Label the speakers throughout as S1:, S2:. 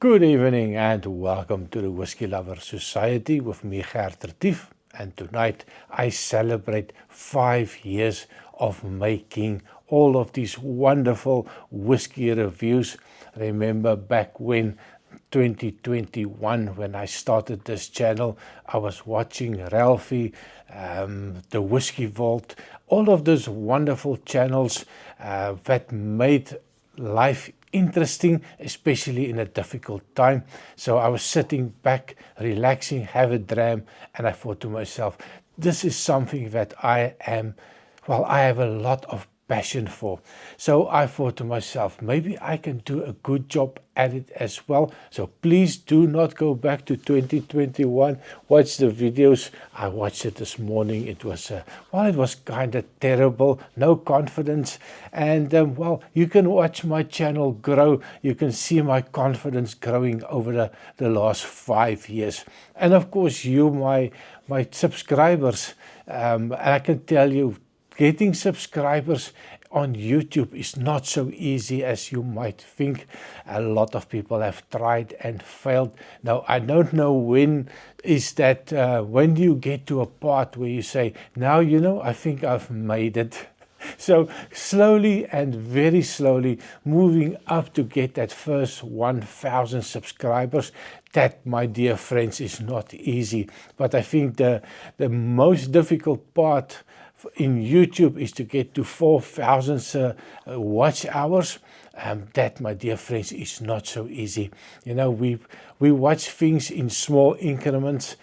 S1: Good evening and welcome to the Whiskey Lover Society with me, Gert Retief. And tonight I celebrate 5 years of making all of these wonderful whiskey reviews. Remember back when 2021, when I started this channel, I was watching Ralphie, the Whiskey Vault, all of those wonderful channels that made life interesting, especially in a difficult time. So I was sitting back, relaxing, have a dram, and I thought to myself, this is something that I have a lot of passion for. So I thought to myself, maybe I can do a good job at it as well. So please do not go back to 2021. Watch the videos. I watched it this morning. It was it was kind of terrible, no confidence. And you can watch my channel grow. You can see my confidence growing over the last 5 years. And of course, you, my subscribers, and I can tell you, getting subscribers on YouTube is not so easy as you might think. A lot of people have tried and failed. Now, I don't know when is that, when you get to a part where you say, now, I think I've made it. So slowly and very slowly moving up to get that first 1,000 subscribers. That, my dear friends, is not easy. But I think the most difficult part in YouTube is to get to 4,000 watch hours. That, my dear friends, is not so easy. We watch things in small increments.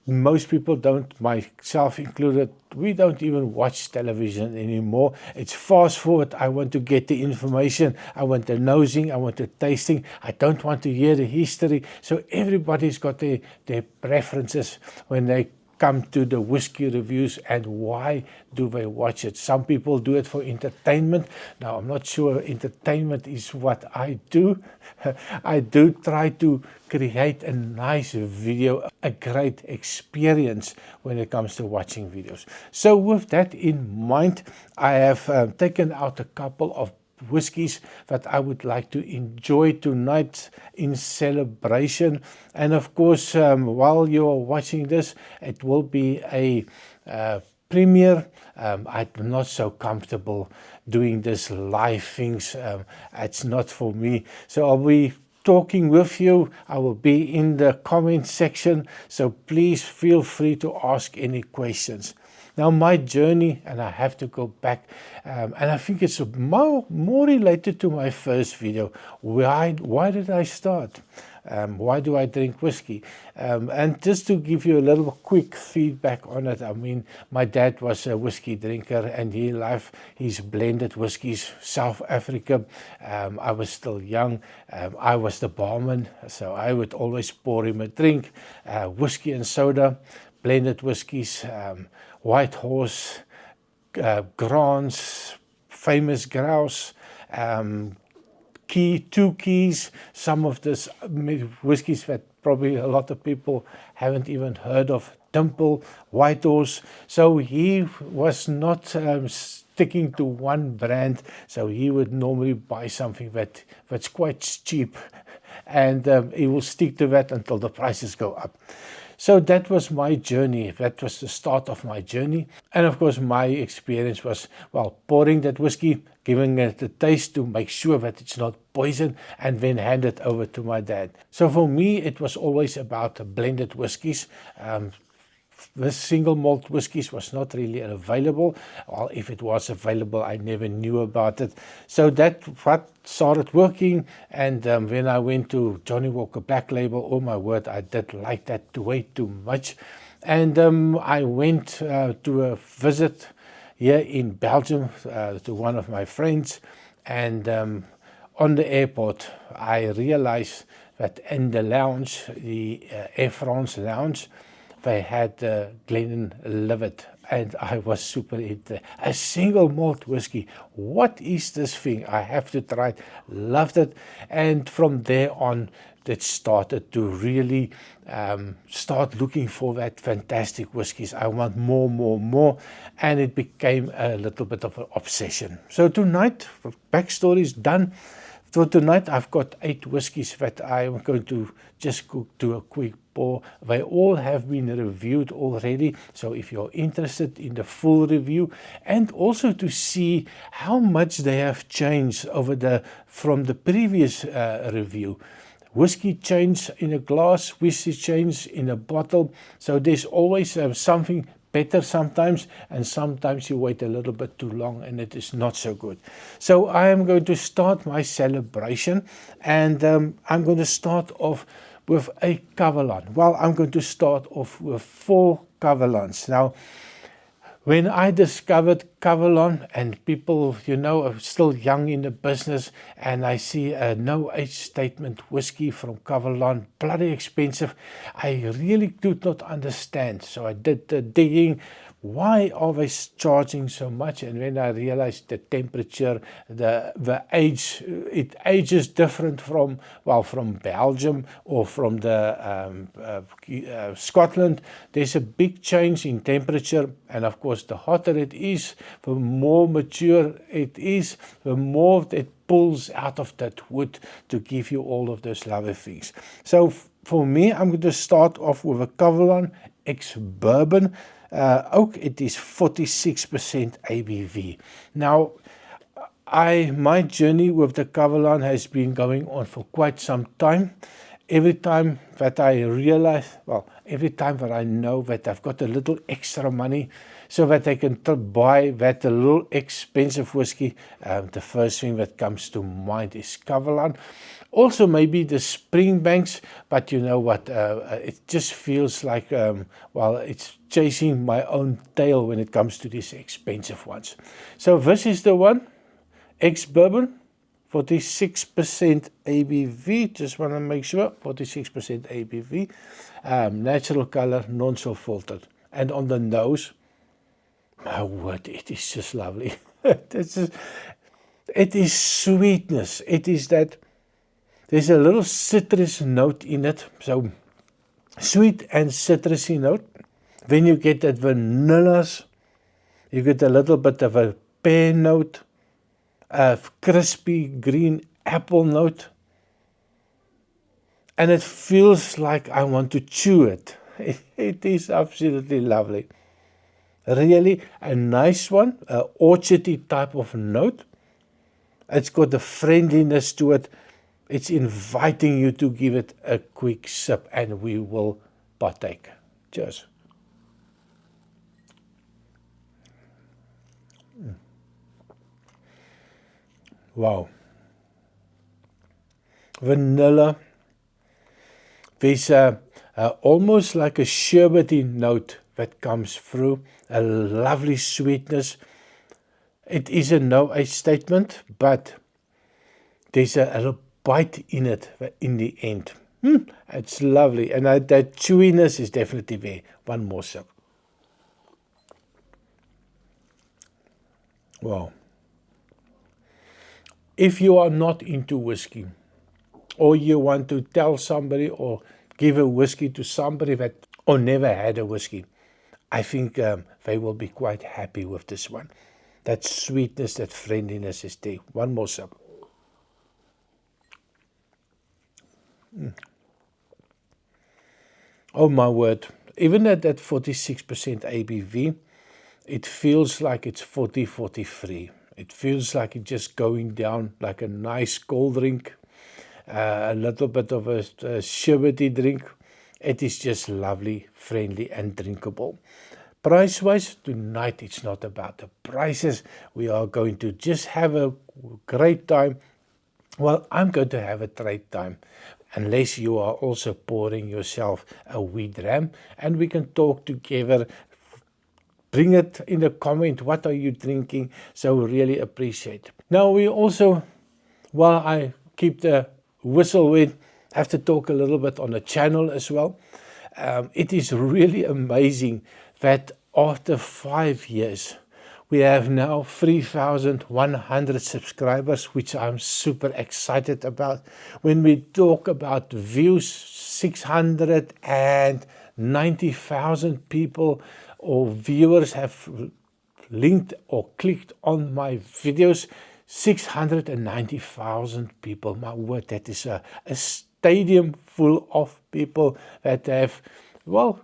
S1: Most people don't, myself included, we don't even watch television anymore. It's fast forward. I want to get the information. I want the nosing. I want the tasting. I don't want to hear the history. So everybody's got their preferences when they come to the whiskey reviews, and why do they watch it? Some people do it for entertainment. Now, I'm not sure entertainment is what I do. I do try to create a nice video, a great experience when it comes to watching videos. So with that in mind, I have taken out a couple of whiskies that I would like to enjoy tonight in celebration. And of course, while you're watching this, it will be a premiere. I'm not so comfortable doing this live things. It's not for me. So I'll be talking with you. I will be in the comment section. So please feel free to ask any questions. Now, my journey, and I have to go back, and I think it's more related to my first video. Why did I start? Why do I drink whiskey? And just to give you a little quick feedback on it, I mean, my dad was a whiskey drinker, and he loved his blended whiskies, South Africa. I was still young. I was the barman, so I would always pour him a drink, whiskey and soda, blended whiskies, White Horse, Grants, Famous Grouse, Two Keys, some of this whiskies that probably a lot of people haven't even heard of, Dimple, White Horse. So he was not sticking to one brand, so he would normally buy something that's quite cheap, and he will stick to that until the prices go up. So that was my journey. That was the start of my journey. And of course, my experience was, pouring that whiskey, giving it a taste to make sure that it's not poison, and then hand it over to my dad. So for me, it was always about blended whiskies. The single malt whiskies was not really available. Or if it was available, I never knew about it. So that what started working. And when I went to Johnnie Walker Black Label, oh my word, I did like that way too much. And I went to a visit here in Belgium to one of my friends. And on the airport, I realized that in the lounge, the Air France lounge, they had Glenlivet, and I was super into a single malt whiskey. What is this thing? I have to try it. Loved it, and from there on, that started to really start looking for that fantastic whiskies. I want more, and it became a little bit of an obsession. So tonight, backstory is done. So tonight I've got 8 whiskies that I'm going to just do a quick pour. They all have been reviewed already, so if you're interested in the full review and also to see how much they have changed from the previous review. Whiskey changed in a glass, whiskey changed in a bottle, so there's always something better sometimes, and sometimes you wait a little bit too long and it is not so good. So I am going to start my celebration, and I'm going to start off with a Kavalan. Well, I'm going to start off with 4 Kavalans. Now, when I discovered Kavalan, and people, are still young in the business, and I see a no age statement whiskey from Kavalan, bloody expensive, I really could not understand. So I did the digging. Why are they charging so much? And when I realized the temperature, the age, it ages different from Belgium or from the Scotland. There's a big change in temperature, and of course the hotter it is, the more mature it is, the more it pulls out of that wood to give you all of those lovely things. So for me, I'm going to start off with a Kavalan ex-bourbon oak. It is 46% ABV. Now, my journey with the Kavalan has been going on for quite some time. Every time that I realize, every time that I know that I've got a little extra money so that I can buy that a little expensive whiskey, the first thing that comes to mind is Kavalan. Also maybe the Springbanks, but you know what, it just feels like, it's chasing my own tail when it comes to these expensive ones. So this is the one, ex-bourbon, 46% ABV, just want to make sure, 46% ABV, natural color, non-filtered. And on the nose, my word, it is just lovely. It is sweetness. It is that, there's a little citrus note in it, so sweet and citrusy note. Then you get that vanillas, you get a little bit of a pear note, a crispy green apple note, and it feels like I want to chew it. It is absolutely lovely. Really a nice one, an orchardy type of note. It's got the friendliness to it. It's inviting you to give it a quick sip, and we will partake. Cheers. Wow. Vanilla. There's almost like a sherbety note that comes through, a lovely sweetness. It is a no age statement, but there's a bite in it in the end. It's lovely, and that chewiness is definitely there. One more sip. Wow. If you are not into whiskey, or you want to tell somebody or give a whiskey to somebody that or never had a whiskey, I think they will be quite happy with this one. That sweetness, that friendliness is there. One more sip. Oh my word, even at that 46% ABV, it feels like it's 43. It feels like it's just going down like a nice cold drink, a little bit of a sherbety drink. It is just lovely, friendly and drinkable. Price-wise, tonight it's not about the prices. We are going to just have a great time. Well, I'm going to have a great time, unless you are also pouring yourself a wheat ram, and we can talk together. Bring it in the comment, what are you drinking? So really appreciate. Now we also, while I keep the whistle with, have to talk a little bit on the channel as well. It is really amazing that after 5 years, we have now 3,100 subscribers, which I'm super excited about. When we talk about views, 690,000 people or viewers have linked or clicked on my videos. 690,000 people. My word, that is a stadium full of people that have, well,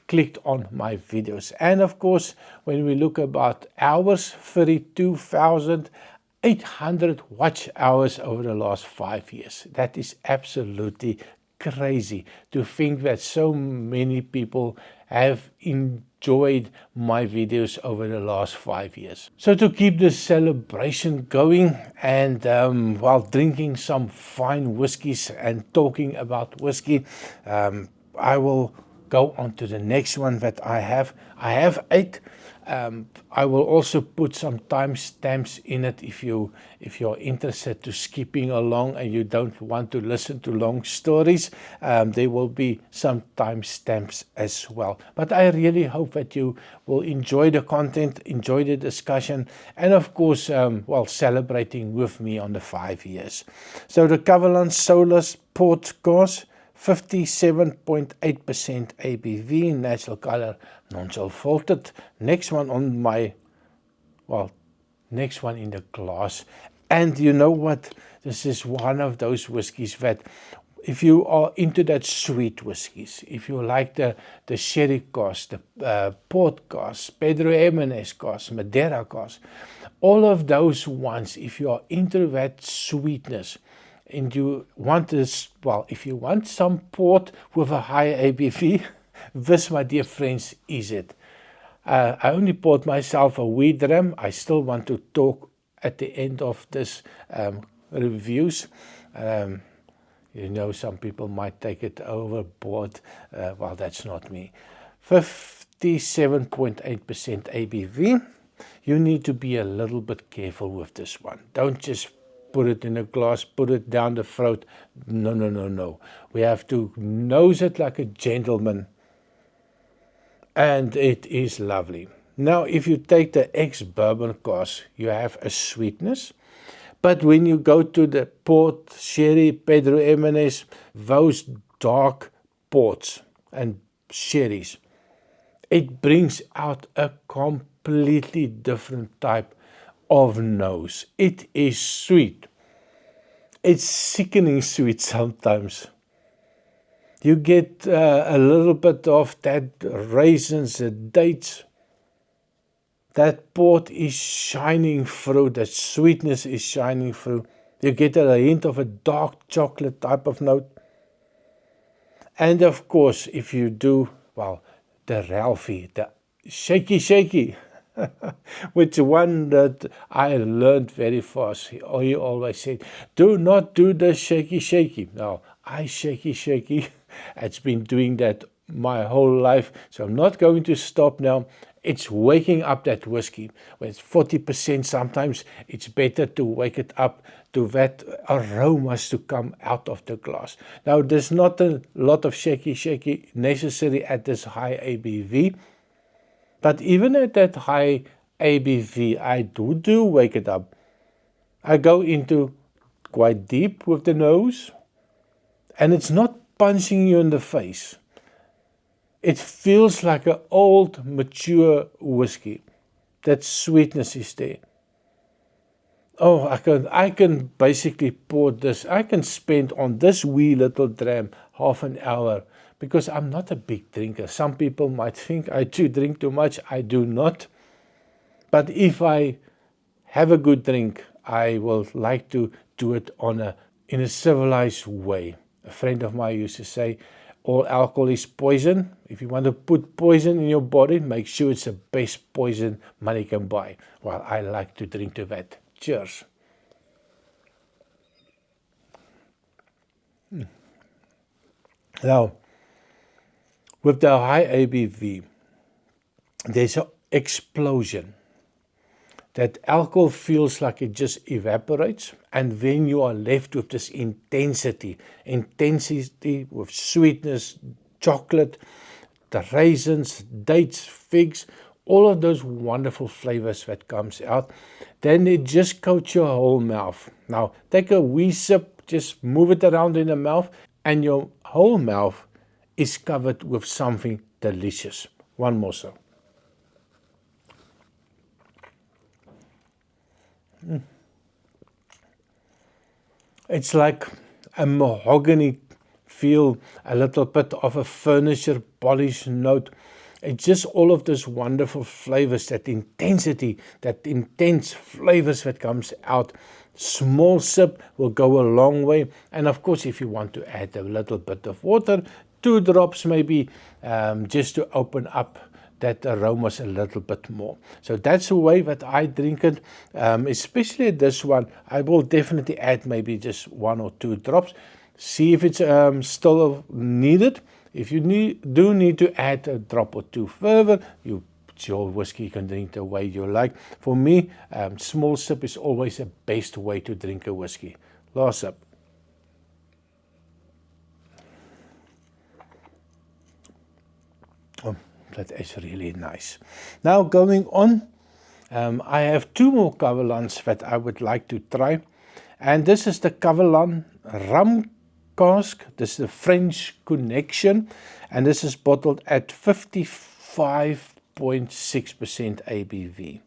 S1: clicked on my videos. And of course, when we look about hours, 32,800 watch hours over the last 5 years. That is absolutely crazy to think that so many people have enjoyed my videos over the last 5 years. So to keep the celebration going and while drinking some fine whiskies and talking about whiskey, I will go on to the next one that I have. I have 8. I will also put some timestamps in it if you're interested to skipping along and you don't want to listen to long stories. There will be some timestamps as well. But I really hope that you will enjoy the content, enjoy the discussion, and of course, while celebrating with me on the 5 years. So the Kavalan Solus Port Course, 57.8% ABV, natural color, non-sulfated. Next one on my, well, next one in the glass. And you know what? This is one of those whiskies that if you are into that sweet whiskies, if you like the sherry cask, the port cask, Pedro Ximénez cask, Madeira cask, all of those ones, if you are into that sweetness, and you want this, well, if you want some port with a high ABV, this, my dear friends, is it. I only poured myself a wee dram. I still want to talk at the end of this reviews. You know, some people might take it overboard. Well, that's not me. 57.8% ABV. You need to be a little bit careful with this one. Don't just put it in a glass, put it down the throat. No, no, no, no. We have to nose it like a gentleman. And it is lovely. Now, if you take the ex-bourbon cask, you have a sweetness. But when you go to the port, sherry, Pedro Ximénez, those dark ports and sherries, it brings out a completely different type of nose. It is sweet. It's sickening sweet sometimes. You get a little bit of that raisins, the dates. That port is shining through, that sweetness is shining through. You get a hint of a dark chocolate type of note. And of course, if you do, well, the Ralphie, the shaky, which one that I learned very fast. He always said, do not do the shaky. Now, I shaky. It's been doing that my whole life, so I'm not going to stop now. It's waking up that whiskey. When it's 40%, sometimes it's better to wake it up to that aromas to come out of the glass. Now, there's not a lot of shaky necessary at this high ABV. But even at that high ABV, I do wake it up. I go into quite deep with the nose, and it's not punching you in the face. It feels like an old, mature whiskey. That sweetness is there. Oh, I can basically pour this. I can spend on this wee little dram half an hour because I'm not a big drinker. Some people might think I do drink too much. I do not. But if I have a good drink, I will like to do it in a civilized way. A friend of mine used to say, all alcohol is poison. If you want to put poison in your body, make sure it's the best poison money can buy. Well, I like to drink to that. Cheers. Now, with the high ABV, there's an explosion. That alcohol feels like it just evaporates, and then you are left with this intensity with sweetness, chocolate, the raisins, dates, figs, all of those wonderful flavors that comes out. Then it just coats your whole mouth. Now, take a wee sip, just move it around in the mouth, and your whole mouth is covered with something delicious. One more sip. It's like a mahogany feel, a little bit of a furniture polish note. It's just all of those wonderful flavors, that intensity, that intense flavors that comes out. Small sip will go a long way. And of course, if you want to add a little bit of water, 2 drops maybe, just to open up that aromas a little bit more. So that's the way that I drink it. Especially this one, I will definitely add maybe just 1 or 2 drops. See if it's still needed. If you do need to add a drop or 2 further, it's your whiskey. You can drink the way you like. For me, small sip is always the best way to drink a whiskey. Last sip. Oh, that is really nice. Now going on, I have 2 more Kavalands that I would like to try. And this is the Kavalan Rum Cask. This is the French Connection. And this is bottled at 55.6% ABV.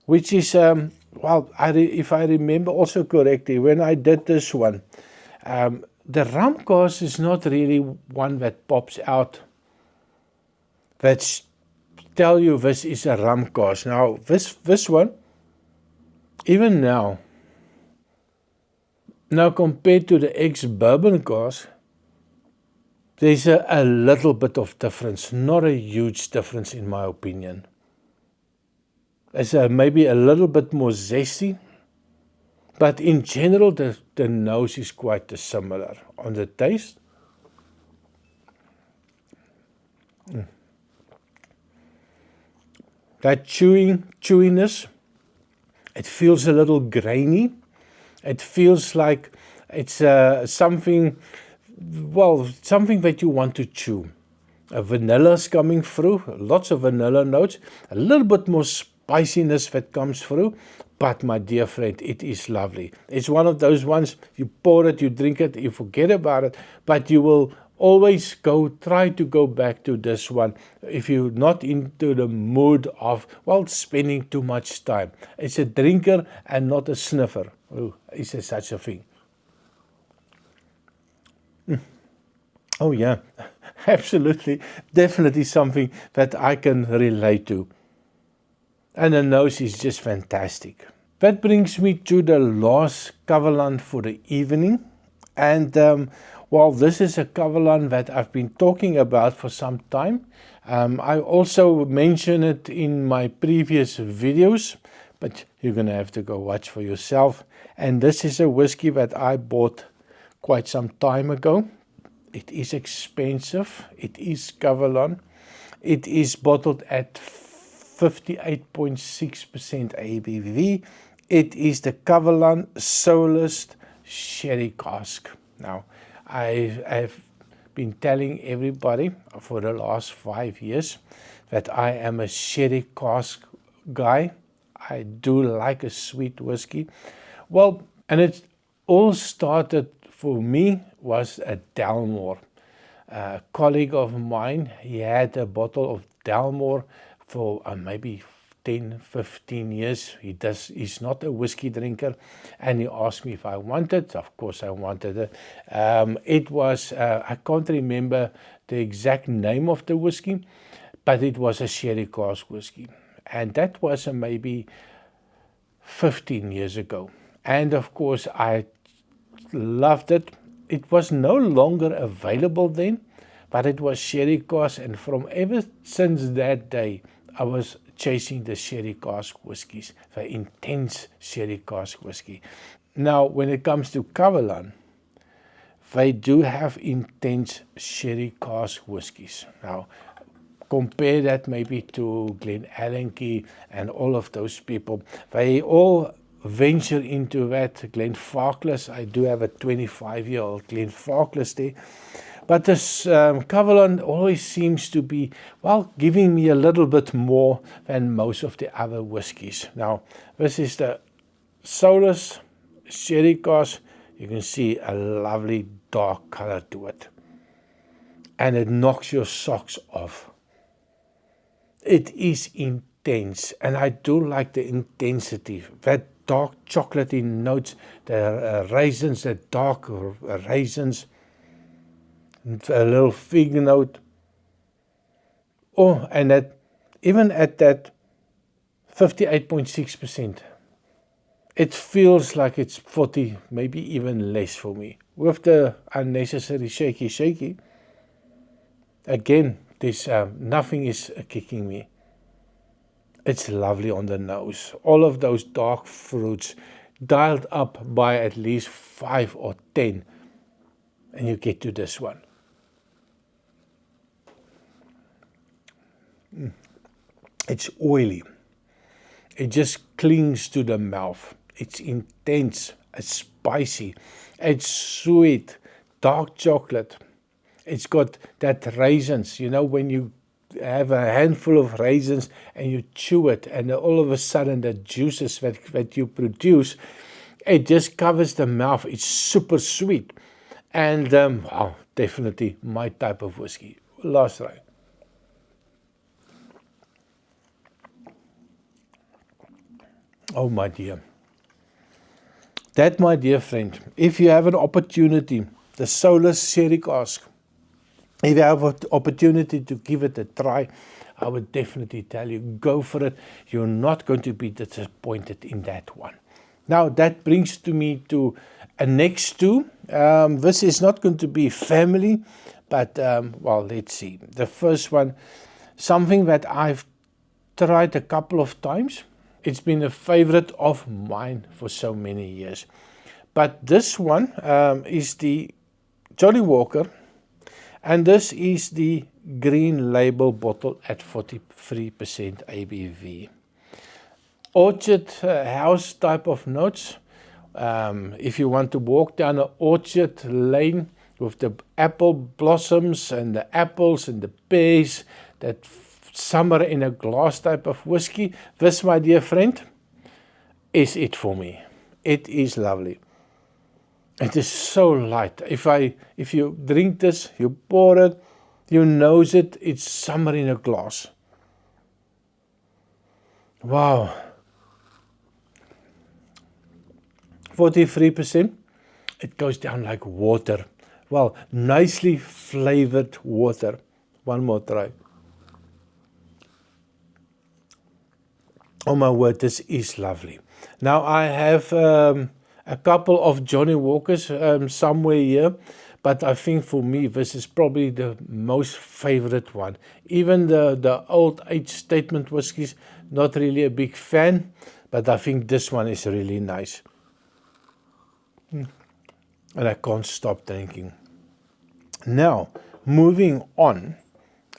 S1: Which is, well, if I remember also correctly, when I did this one, the rum cask is not really one that pops out that tell you this is a rum cask. Now, this one, even now compared to the ex-bourbon cask, there's a little bit of difference, not a huge difference in my opinion. It's maybe a little bit more zesty, but in general, the nose is quite similar. On the taste, that chewiness, it feels a little grainy. It feels like it's something that you want to chew. Vanilla's coming through, lots of vanilla notes, a little bit more spiciness that comes through, but my dear friend, it is lovely. It's one of those ones, you pour it, you drink it, you forget about it, but you will always try to go back to this one if you're not into the mood of, spending too much time. It's a drinker and not a sniffer. Oh, is there such a thing? Oh yeah, absolutely, definitely something that I can relate to. And the nose is just fantastic. That brings me to the last Kavalan for the evening. And this is a Kavalan that I've been talking about for some time. I also mentioned it in my previous videos, but you're going to have to go watch for yourself. And this is a whiskey that I bought quite some time ago. It is expensive. It is Kavalan. It is bottled at 58.6% ABV. It is the Kavalan Solist Sherry Cask. Now, I've been telling everybody for the last 5 years that I am a sherry cask guy. I do like a sweet whiskey. And it all started for me was a Dalmore. A colleague of mine, he had a bottle of Dalmore for maybe 10, 15 years. He's not a whiskey drinker, and he asked me if I wanted. Of course I wanted it. It was, I can't remember the exact name of the whiskey, but it was a sherry cask whiskey. And that was maybe 15 years ago. And of course I loved it. It was no longer available then, but it was sherry cask, and from ever since that day, I was chasing the sherry cask whiskies, the intense sherry cask whiskey. Now, when it comes to Kavalan, they do have intense sherry cask whiskies. Now, compare that maybe to Glenallachie and all of those people. They all venture into that. Glenfarclas, I do have a 25-year-old Glenfarclas there. But this Kavalan always seems to be, giving me a little bit more than most of the other whiskies. Now, this is the Solus Sherry Cask. You can see a lovely dark color to it. And it knocks your socks off. It is intense, and I do like the intensity. That dark chocolatey notes, the raisins, the dark raisins, a little fig note. Oh, and that even at that 58.6%, it feels like it's 40, maybe even less for me. With the unnecessary shaky, again, there's nothing is kicking me. It's lovely on the nose. All of those dark fruits dialed up by at least 5 or 10, and you get to this one. It's oily. It just clings to the mouth. It's intense, it's spicy, it's sweet, dark chocolate. It's got that raisins, you know, when you have a handful of raisins and you chew it, and all of a sudden the juices that you produce, it just covers the mouth. It's super sweet. And wow, definitely my type of whiskey. Last try. Oh, my dear. That, my dear friend, if you have an opportunity, the Solus Sherry Cask, if you have an opportunity to give it a try, I would definitely tell you, go for it. You're not going to be disappointed in that one. Now, that brings me to a next two. This is not going to be family, but, well, let's see. The first one, something that I've tried a couple of times. It's been a favorite of mine for so many years. But this one is the Johnnie Walker, and this is the green label bottle at 43% ABV. Orchard house type of notes. If you want to walk down an orchard lane with the apple blossoms and the apples and the pears, that summer in a glass type of whiskey, this, my dear friend, is it for me. It is lovely. It is so light. If you drink this, you pour it, you nose it, it's summer in a glass. Wow. 43%, it goes down like water. Well, nicely flavored water. One more try. Oh my word, this is lovely. Now I have a couple of Johnnie Walkers somewhere here, but I think for me this is probably the most favorite one. Even the old age statement whiskies, not really a big fan, but I think this one is really nice. And I can't stop drinking. Now, moving on,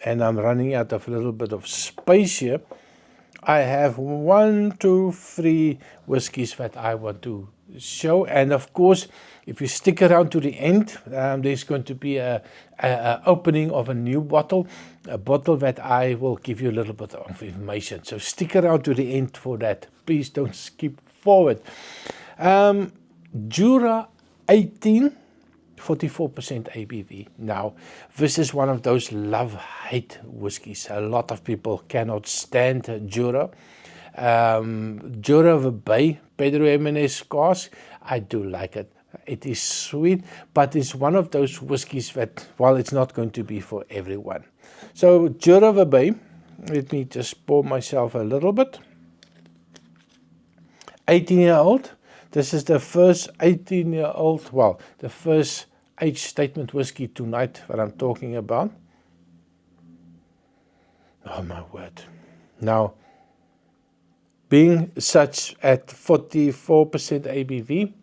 S1: and I'm running out of a little bit of space here. I have 1, 2, 3 whiskies that I want to show, and of course, if you stick around to the end, there's going to be a opening of a new bottle, a bottle that I will give you a little bit of information. So stick around to the end for that. Please don't skip forward. Jura 18. 44% ABV. Now, this is one of those love-hate whiskies. A lot of people cannot stand Jura. Jura of the Bay, Pedro Jimenez cask, I do like it. It is sweet, but it's one of those whiskies that, well, it's not going to be for everyone. So, Jura of the Bay, let me just pour myself a little bit. 18-year-old. This is the first 18-year-old, well, the first age statement whiskey tonight that I'm talking about. Oh my word. Now, being such at 44% ABV,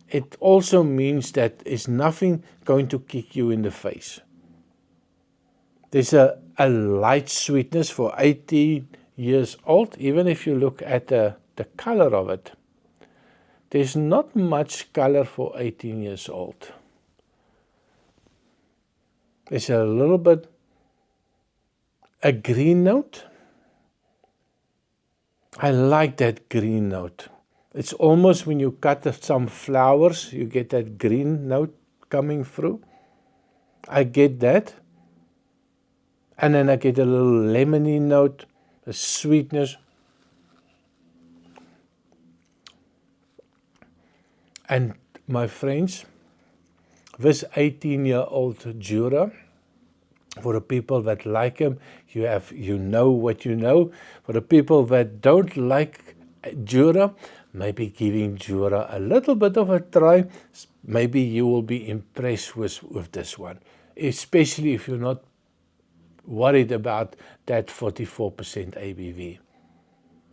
S1: it also means that there's nothing going to kick you in the face. There's a light sweetness for 18 years old, even if you look at the color of it. There's not much color for 18 years old. There's a little bit a green note. I like that green note. It's almost when you cut some flowers, you get that green note coming through. I get that. And then I get a little lemony note, a sweetness. And my friends, this 18-year-old Jura, for the people that like him, you know what you know. For the people that don't like Jura, maybe giving Jura a little bit of a try, maybe you will be impressed with this one, especially if you're not worried about that 44% ABV.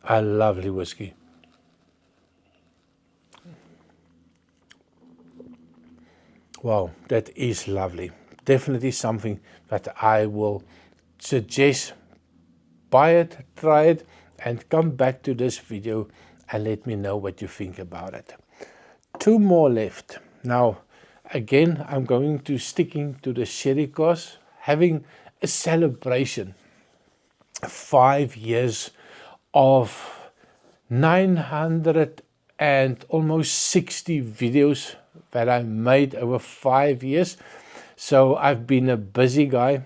S1: A lovely whiskey. Wow, that is lovely. Definitely something that I will suggest. Buy it, try it, and come back to this video and let me know what you think about it. 2 more left. Now, again, I'm going to sticking to the sherry cask, having a celebration. 5 years of 900 and almost 60 videos that I made over 5 years. So I've been a busy guy.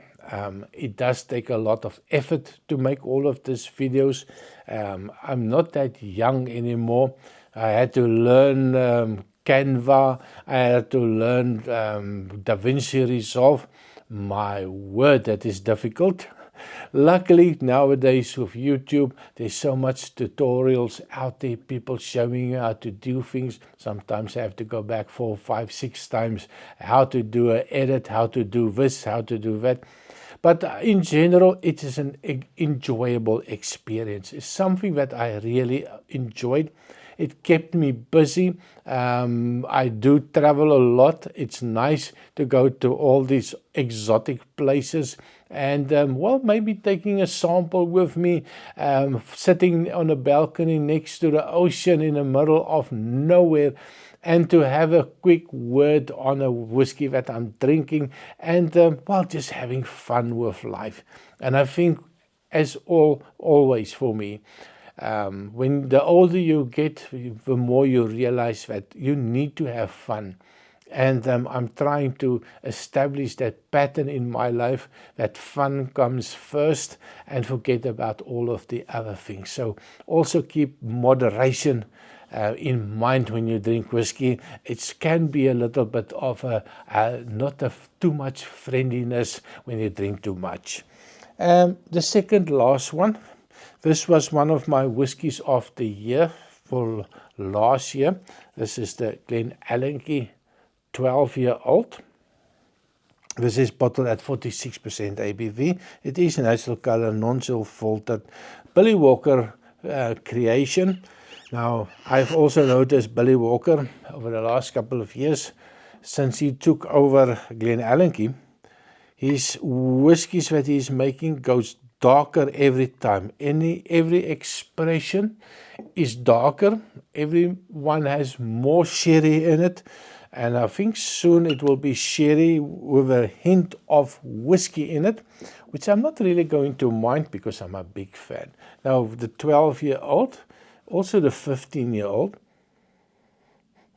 S1: It does take a lot of effort to make all of these videos. I'm not that young anymore. I had to learn Canva. I had to learn DaVinci Resolve. My word, that is difficult. Luckily, nowadays with YouTube, there's so much tutorials out there, people showing you how to do things. Sometimes I have to go back 4, 5, 6 times, how to do an edit, how to do this, how to do that. But in general, it is an enjoyable experience. It's something that I really enjoyed. It kept me busy. I do travel a lot. It's nice to go to all these exotic places and, well, maybe taking a sample with me, sitting on a balcony next to the ocean in the middle of nowhere, and to have a quick word on a whiskey that I'm drinking and, well, just having fun with life. And I think, as always for me, when the older you get, the more you realize that you need to have fun. And I'm trying to establish that pattern in my life, that fun comes first and forget about all of the other things. So also keep moderation in mind when you drink whiskey. It can be a little bit of not too much friendliness when you drink too much. The second last one. This was one of my whiskies of the year for last year. This is the Glenallachie 12-year-old. This is bottled at 46% ABV. It is a natural color, non-filtered, Billy Walker creation. Now, I've also noticed Billy Walker over the last couple of years, since he took over Glenallachie, his whiskies that he's making goes darker every time. Every expression is darker. Every one has more sherry in it. And I think soon it will be sherry with a hint of whiskey in it, which I'm not really going to mind because I'm a big fan. Now, the 12-year-old, also the 15-year-old,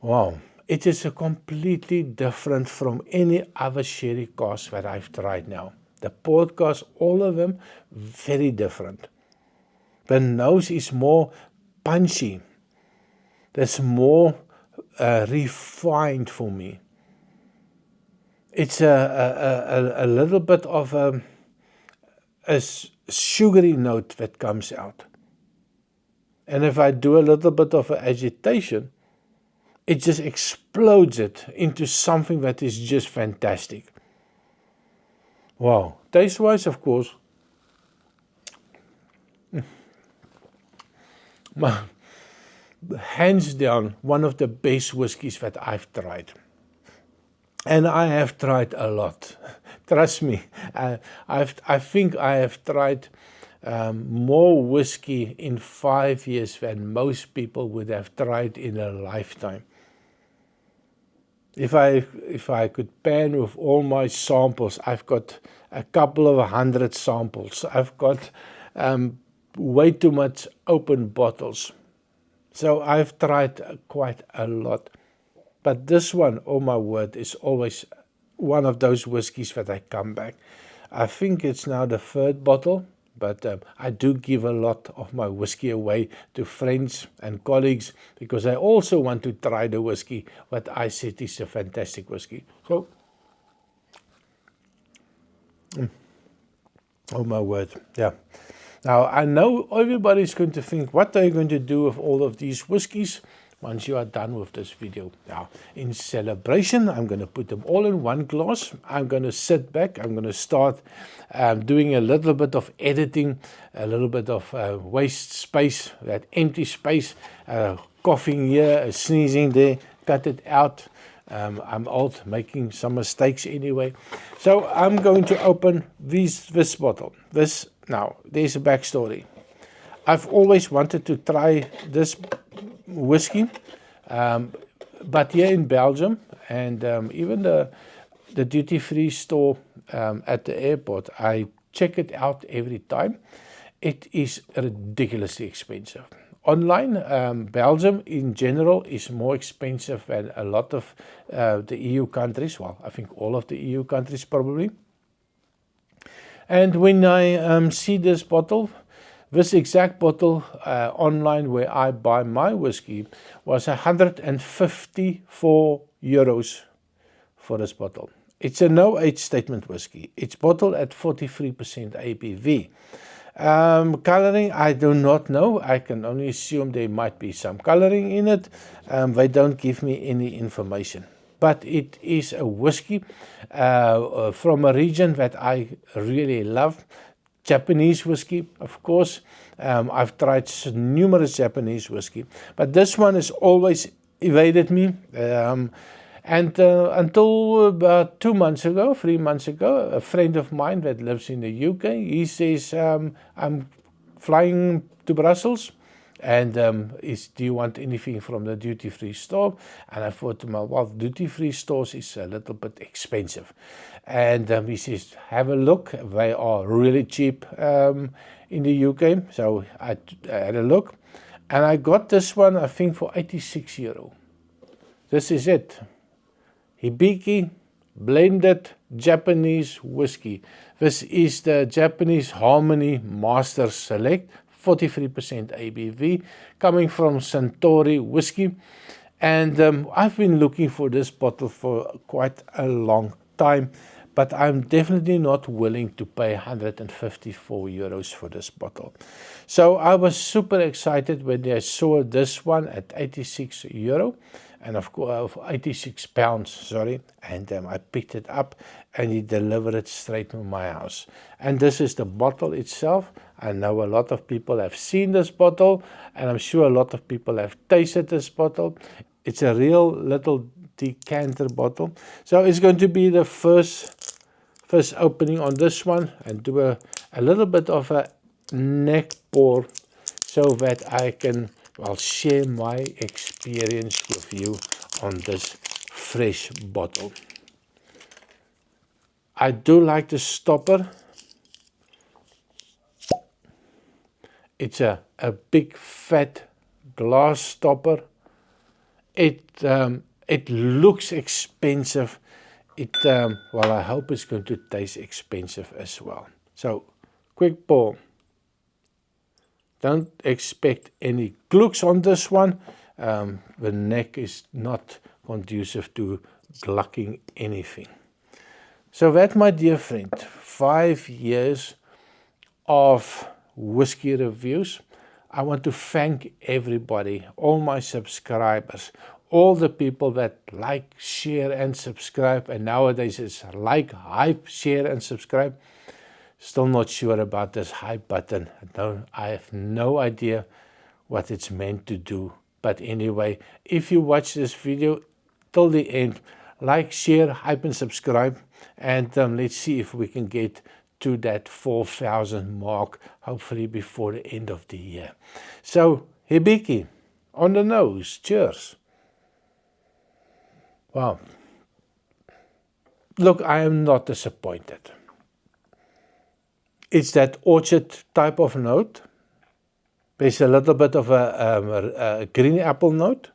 S1: wow, it is a completely different from any other sherry cask that I've tried now. The port cask, all of them, very different. The nose is more punchy. There's more refined for me. It's a little bit of a sugary note that comes out. And if I do a little bit of agitation, it just explodes it into something that is just fantastic. Wow. Taste-wise, of course, hands down, one of the best whiskies that I've tried. And I have tried a lot. Trust me, I think I have tried more whiskey in 5 years than most people would have tried in a lifetime. If I could pan with all my samples, I've got a couple of 100 samples. I've got way too much open bottles. So I've tried quite a lot. But this one, oh my word, is always one of those whiskies that I come back. I think it's now the 3rd bottle but I do give a lot of my whiskey away to friends and colleagues because I also want to try the whiskey what I said is a fantastic whiskey. So, oh my word, yeah. Now, I know everybody's going to think, what are you going to do with all of these whiskies once you are done with this video? Now, in celebration, I'm going to put them all in one glass. I'm going to sit back. I'm going to start doing a little bit of editing, a little bit of waste space, that empty space, coughing here, sneezing there, cut it out. I'm old, making some mistakes anyway. So I'm going to open this bottle. Now, there's a backstory. I've always wanted to try this whiskey, but here in Belgium, and even the duty-free store at the airport, I check it out every time. It is ridiculously expensive. Online, Belgium in general is more expensive than a lot of the EU countries. Well, I think all of the EU countries probably. And when I see this bottle, this exact bottle online where I buy my whiskey was 154 euros for this bottle. It's a no age statement whiskey. It's bottled at 43% ABV. Coloring, I do not know. I can only assume there might be some coloring in it. They don't give me any information. But it is a whiskey from a region that I really love. Japanese whiskey, of course. I've tried numerous Japanese whiskey, but this one has always evaded me. Until about 3 months ago, a friend of mine that lives in the UK, he says, I'm flying to Brussels, and do you want anything from the duty-free store? And I thought to myself, well, duty-free stores is a little bit expensive. And he says, have a look. They are really cheap in the UK. So I had a look, and I got this one, I think, for 86 euro. This is it. Hibiki blended Japanese whiskey. This is the Japanese Harmony Master Select, 43% ABV, coming from Suntory Whiskey. And I've been looking for this bottle for quite a long time, but I'm definitely not willing to pay 154 euros for this bottle. So I was super excited when I saw this one at 86 euro. And of course, 86 pounds, sorry, and I picked it up and he delivered it straight to my house. And this is the bottle itself. I know a lot of people have seen this bottle, and I'm sure a lot of people have tasted this bottle. It's a real little decanter bottle. So it's going to be the first opening on this one, and do a little bit of a neck pour so that I can share my experience with you on this fresh bottle. I do like the stopper. It's a big fat glass stopper. It looks expensive. I hope it's going to taste expensive as well. So, quick pour. Don't expect any glooks on this one. The neck is not conducive to glucking anything. So that, my dear friend, 5 years of whiskey reviews. I want to thank everybody, all my subscribers, all the people that like, share, and subscribe. And nowadays it's like, hype, share, and subscribe. Still not sure about this hype button. No, I have no idea what it's meant to do. But anyway, if you watch this video till the end, like, share, hype, and subscribe. And let's see if we can get to that 4,000 mark, hopefully before the end of the year. So, Hibiki, on the nose, cheers. Wow. Look, I am not disappointed. It's that orchard type of note. There's a little bit of a green apple note.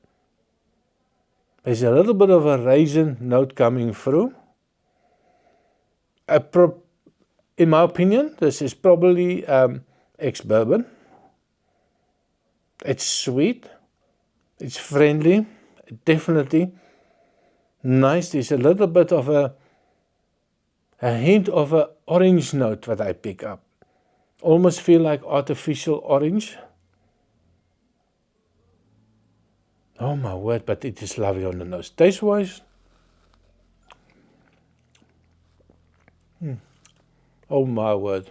S1: There's a little bit of a raisin note coming through. in my opinion, this is probably ex-bourbon. It's sweet. It's friendly. Definitely nice. There's a little bit of a hint of an orange note that I pick up. Almost feel like artificial orange. Oh my word, but it is lovely on the nose. Taste-wise, oh my word.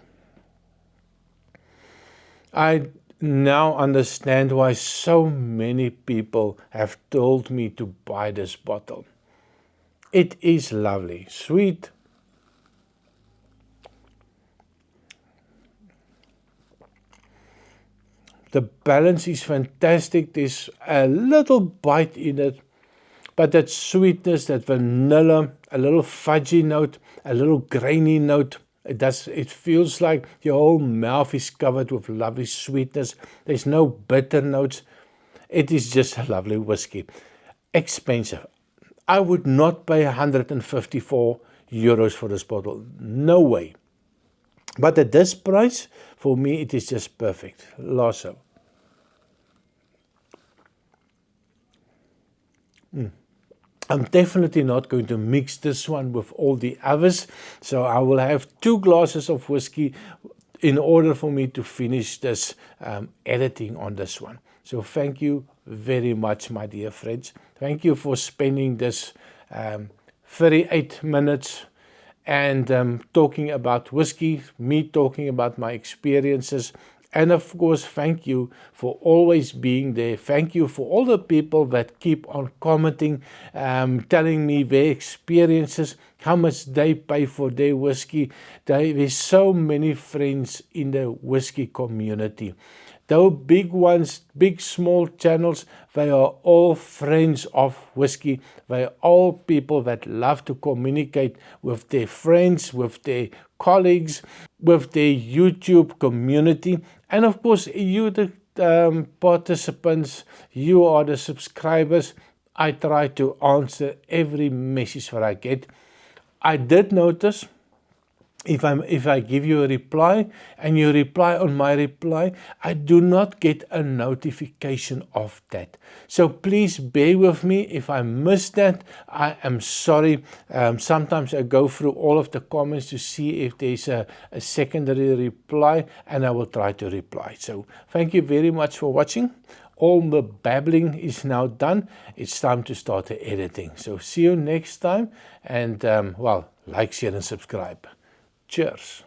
S1: I now understand why so many people have told me to buy this bottle. It is lovely, sweet. The balance is fantastic. There's a little bite in it, but that sweetness, that vanilla, a little fudgy note, a little grainy note. It feels like your whole mouth is covered with lovely sweetness. There's no bitter notes. It is just a lovely whiskey. Expensive. I would not pay 154 euros for this bottle. No way. But at this price, for me, it is just perfect. Lasso. I'm definitely not going to mix this one with all the others. So I will have 2 glasses of whiskey in order for me to finish this editing on this one. So thank you very much, my dear friends. Thank you for spending this 38 minutes and talking about whiskey, me talking about my experiences. And of course, thank you for always being there. Thank you for all the people that keep on commenting, telling me their experiences, how much they pay for their whiskey. There's so many friends in the whiskey community. Though big ones, big small channels, they are all friends of whiskey. They are all people that love to communicate with their friends, with their colleagues, with their YouTube community. And of course, you, the participants, you are the subscribers. I try to answer every message that I get. I did notice if I give you a reply and you reply on my reply, I do not get a notification of that. So please bear with me if I miss that. I am sorry. Sometimes I go through all of the comments to see if there's a secondary reply, and I will try to reply. So thank you very much for watching. All the babbling is now done. It's time to start the editing. So see you next time, and well, like, share and subscribe. Cheers.